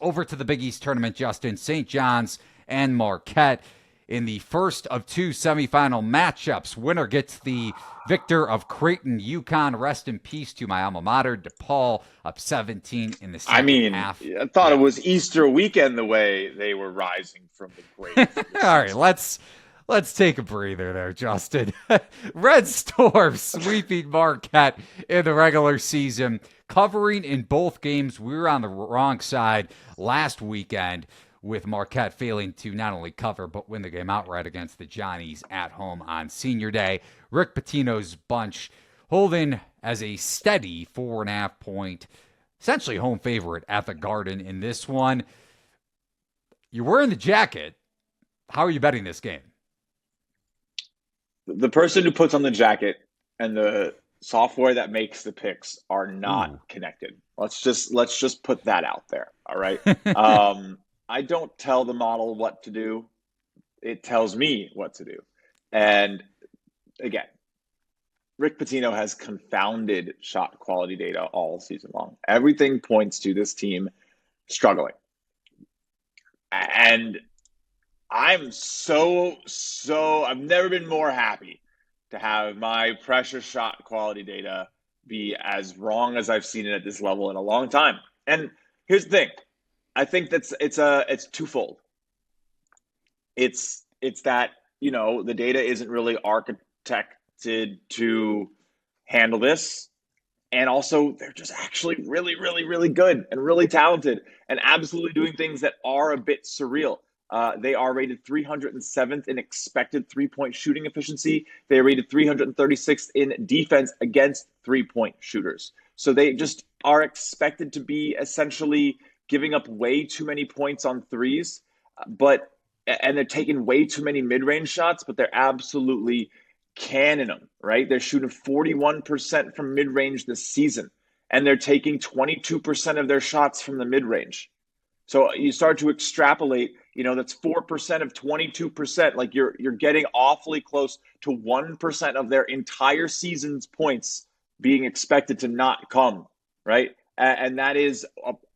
Over to the Big East tournament, Justin. St. John's and Marquette in the first of two semifinal matchups. Winner gets the victor of Creighton, UConn. Rest in peace to my alma mater, DePaul, up 17 in the I second mean, half. I thought it was Easter weekend the way they were rising from the grave. All right, let's take a breather there, Justin. Red Storm sweeping Marquette in the regular season, covering in both games. We were on the wrong side last weekend, with Marquette failing to not only cover but win the game outright against the Johnnies at home on Senior Day. Rick Pitino's bunch holding as a steady 4.5 point, essentially home favorite at the Garden in this one. You're wearing the jacket. How are you betting this game? The person who puts on the jacket and the software that makes the picks are not connected. Let's just put that out there. All right. I don't tell the model what to do. It tells me what to do. And again, Rick Pitino has confounded shot quality data all season long. Everything points to this team struggling. And I've never been more happy to have my pressure shot quality data be as wrong as I've seen it at this level in a long time. And here's the thing. I think it's twofold. It's that, the data isn't really architected to handle this. And also they're just actually really, really, really good and really talented and absolutely doing things that are a bit surreal. They are rated 307th in expected three-point shooting efficiency. They are rated 336th in defense against three-point shooters. So they just are expected to be essentially giving up way too many points on threes, and they're taking way too many mid-range shots, but they're absolutely cannon them, right? They're shooting 41% from mid-range this season, and they're taking 22% of their shots from the mid-range. So you start to extrapolate, that's 4% of 22%. Like you're getting awfully close to 1% of their entire season's points being expected to not come, right? And that is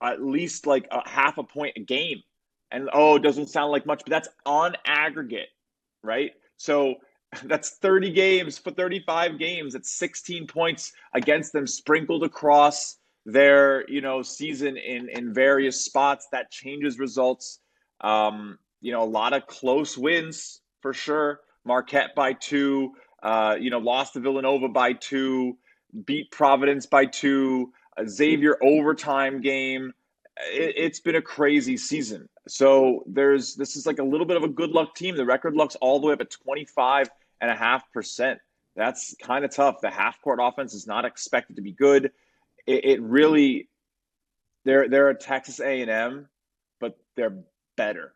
at least like a half a point a game. And it doesn't sound like much, but that's on aggregate, right? So that's 30 games for 35 games. It's 16 points against them sprinkled across their, season in various spots. That changes results. A lot of close wins for sure. Marquette by 2, lost to Villanova by 2, beat Providence by 2, Xavier overtime game. It's been a crazy season. So this is like a little bit of a good luck team. The record looks all the way up at 25.5%. That's kind of tough. The half court offense is not expected to be good. It really, they're a Texas A&M, but they're better,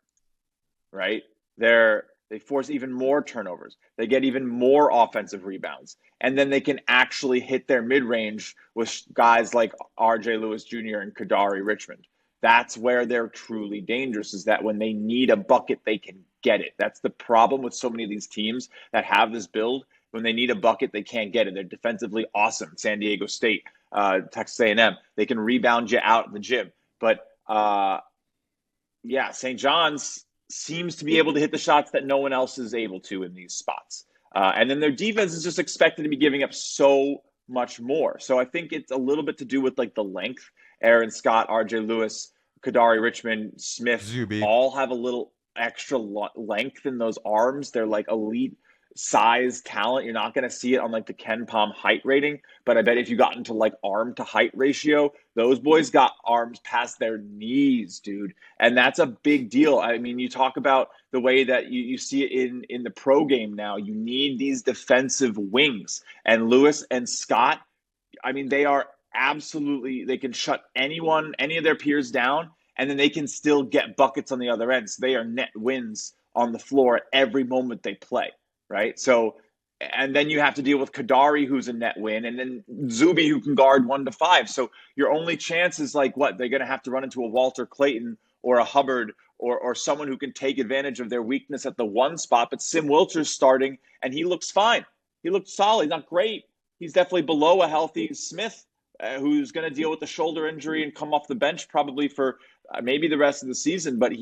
right? They force even more turnovers. They get even more offensive rebounds. And then they can actually hit their mid-range with guys like R.J. Lewis Jr. and Kadari Richmond. That's where they're truly dangerous, is that when they need a bucket, they can get it. That's the problem with so many of these teams that have this build. When they need a bucket, they can't get it. They're defensively awesome. San Diego State, Texas A&M, they can rebound you out of the gym. But, St. John's seems to be able to hit the shots that no one else is able to in these spots. And then their defense is just expected to be giving up so much more. So I think it's a little bit to do with like the length. Aaron Scott, R.J. Lewis, Kadari Richmond, Smith, Zuby, all have a little extra length in those arms. They're like elite size talent. You're not going to see it on like the Ken Pom height rating, but I bet if you got into like arm to height ratio, those boys got arms past their knees, dude. And that's a big deal. I mean, you talk about the way that you see it in the pro game now. You need these defensive wings. And Lewis and Scott, I mean, they can shut any of their peers down, and then they can still get buckets on the other end. So they are net wins on the floor at every moment they play. Right. So, and then you have to deal with Kadari, who's a net win, and then Zuby, who can guard 1 to 5. So your only chance is like what? They're going to have to run into a Walter Clayton or a Hubbard or someone who can take advantage of their weakness at the 1 spot. But Sim Wilcher's starting, and he looks fine. He looks solid. He's not great. He's definitely below a healthy Smith, who's going to deal with the shoulder injury and come off the bench probably for maybe the rest of the season. But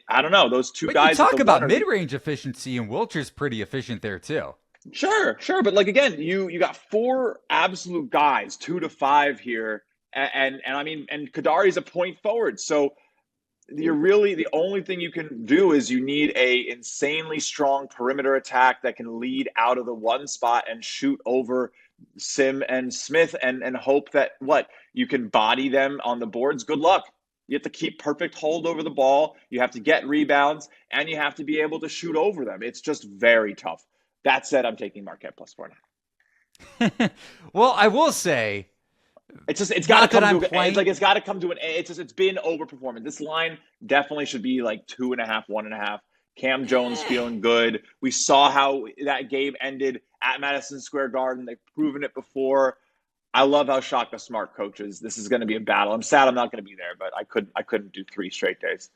I don't know. Those two But you guys at talk the about one are mid-range efficiency, and Wilcher's pretty efficient there too. sure, sure. But like again, you got four absolute guys, 2 to 5 here, and I mean, and Kadari's a point forward, so you're really the only thing you can do is you need a insanely strong perimeter attack that can lead out of the one spot and shoot over Sim and Smith and hope that what you can body them on the boards. Good luck. You have to keep perfect hold over the ball. You have to get rebounds and you have to be able to shoot over them. It's just very tough. That said, I'm taking Marquette plus 4.5. Well, I will say It's got to come to playing... it's got to come to an. It's been overperforming. This line definitely should be like 2.5, 1.5. Cam Jones feeling good. We saw how that game ended at Madison Square Garden. They've proven it before. I love how Shaka Smart coaches. This is going to be a battle. I'm sad I'm not going to be there, but I couldn't do 3 straight days.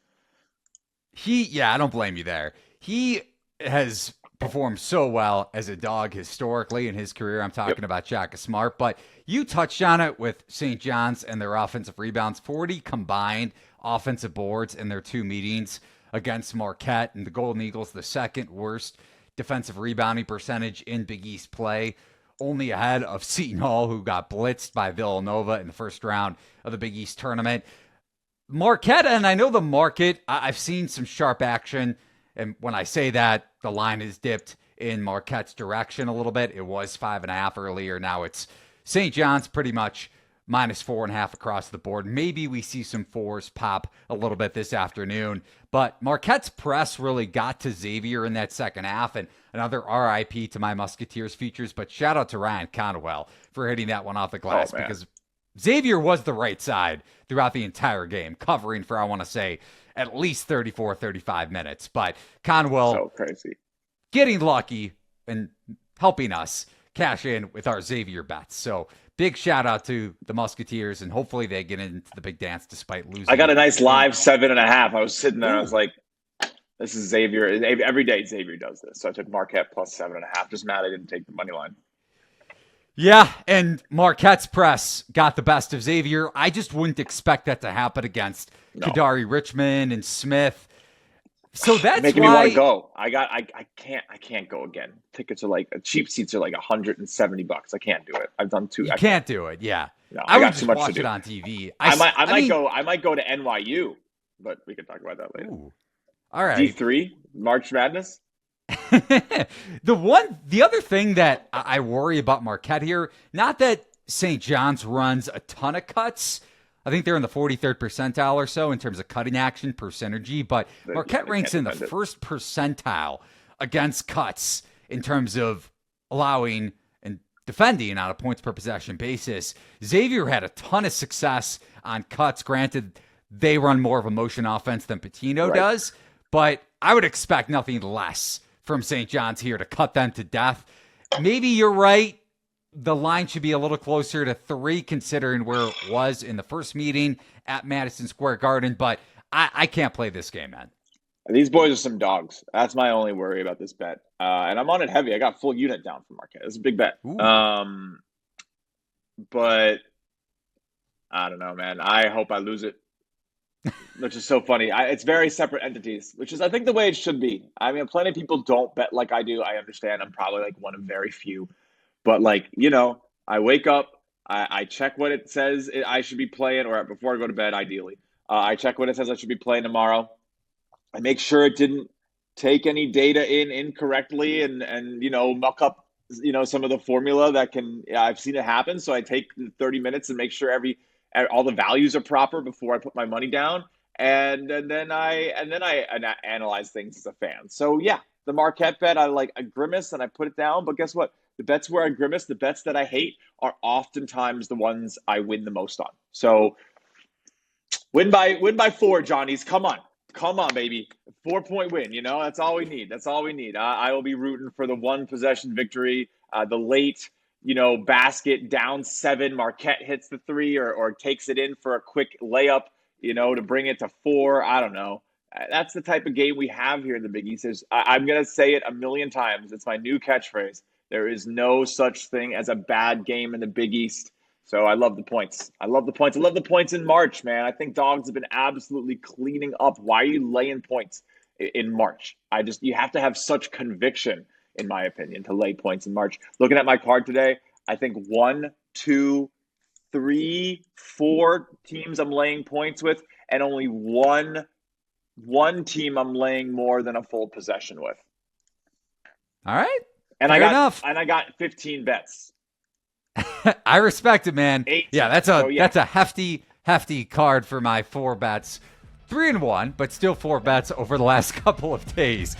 I don't blame you there. He has performed so well as a dog historically in his career. I'm talking about Shaka Smart, but you touched on it with St. John's and their offensive rebounds. 40 combined offensive boards in their 2 meetings against Marquette, and the Golden Eagles, the second worst defensive rebounding percentage in Big East play, only ahead of Seton Hall, who got blitzed by Villanova in the first round of the Big East tournament. Marquette, and I know the market, I've seen some sharp action, and when I say that, the line is dipped in Marquette's direction a little bit. It was 5.5 earlier. Now it's St. John's pretty much minus 4.5 across the board. Maybe we see some 4s pop a little bit this afternoon. But Marquette's press really got to Xavier in that second half, and another RIP to my Musketeers futures. But shout out to Ryan Conwell for hitting that one off the glass, because Xavier was the right side throughout the entire game, covering for, I want to say, at least 34, 35 minutes. But Conwell, so crazy, getting lucky and helping us cash in with our Xavier bets. So big shout out to the Musketeers, and hopefully they get into the big dance despite losing. I got a nice live 7.5. I was sitting there, I was like, this is Xavier. Every day Xavier does this. So I took Marquette plus 7.5. Just mad I didn't take the money line. Yeah, and Marquette's press got the best of Xavier. I just wouldn't expect that to happen against Kadari Richmond and Smith. So that's making why me want to go. I can't go again. Tickets are like cheap seats are like $170. I can't do it. I've done 2. You can't do it. Yeah, no, I got would too just much watch to do. it on TV. I might go to NYU, but we can talk about that later. Ooh. All right, D3 March Madness. The other thing that I worry about Marquette here, not that St. John's runs a ton of cuts. I think they're in the 43rd percentile or so in terms of cutting action per synergy, but Marquette ranks in the first percentile against cuts in terms of allowing and defending on a points per possession basis. Xavier had a ton of success on cuts. Granted, they run more of a motion offense than Pitino does, but I would expect nothing less from St. John's here to cut them to death. Maybe you're right. The line should be a little closer to 3 considering where it was in the first meeting at Madison Square Garden, but I can't play this game, man. These boys are some dogs. That's my only worry about this bet. And I'm on it heavy. I got full unit down for Marquette. It's a big bet. But I don't know, man. I hope I lose it. Which is so funny. It's very separate entities, which is, I think, the way it should be. I mean, plenty of people don't bet like I do. I understand. I'm probably like one of very few. But, like, I wake up, I check what it says I should be playing, or before I go to bed, ideally. I check what it says I should be playing tomorrow. I make sure it didn't take any data in incorrectly and muck up, some of the formula that I've seen it happen. So I take 30 minutes and make sure all the values are proper before I put my money down. And then I analyze things as a fan. So, yeah, the Marquette bet, I grimace and I put it down. But guess what? The bets where I grimace, the bets that I hate, are oftentimes the ones I win the most on. So win by 4, Johnnies. Come on, baby. 4-point win. That's all we need. I will be rooting for the 1 possession victory, the late, basket down 7. Marquette hits the 3 or takes it in for a quick layup, to bring it to 4. I don't know. That's the type of game we have here in the Big East. I'm going to say it a million times. It's my new catchphrase. There is no such thing as a bad game in the Big East. So I love the points. I love the points. I love the points in March, man. I think dogs have been absolutely cleaning up. Why are you laying points in March? You have to have such conviction, in my opinion, to lay points in March. Looking at my card today, I think 1, 2, 3, 4 teams I'm laying points with, and only one team I'm laying more than a full possession with. All right. And Fair enough. I got 15 bets. I respect it, man. 18. Yeah, that's a hefty card for my 4 bets. 3-1, but still 4 bets over the last couple of days.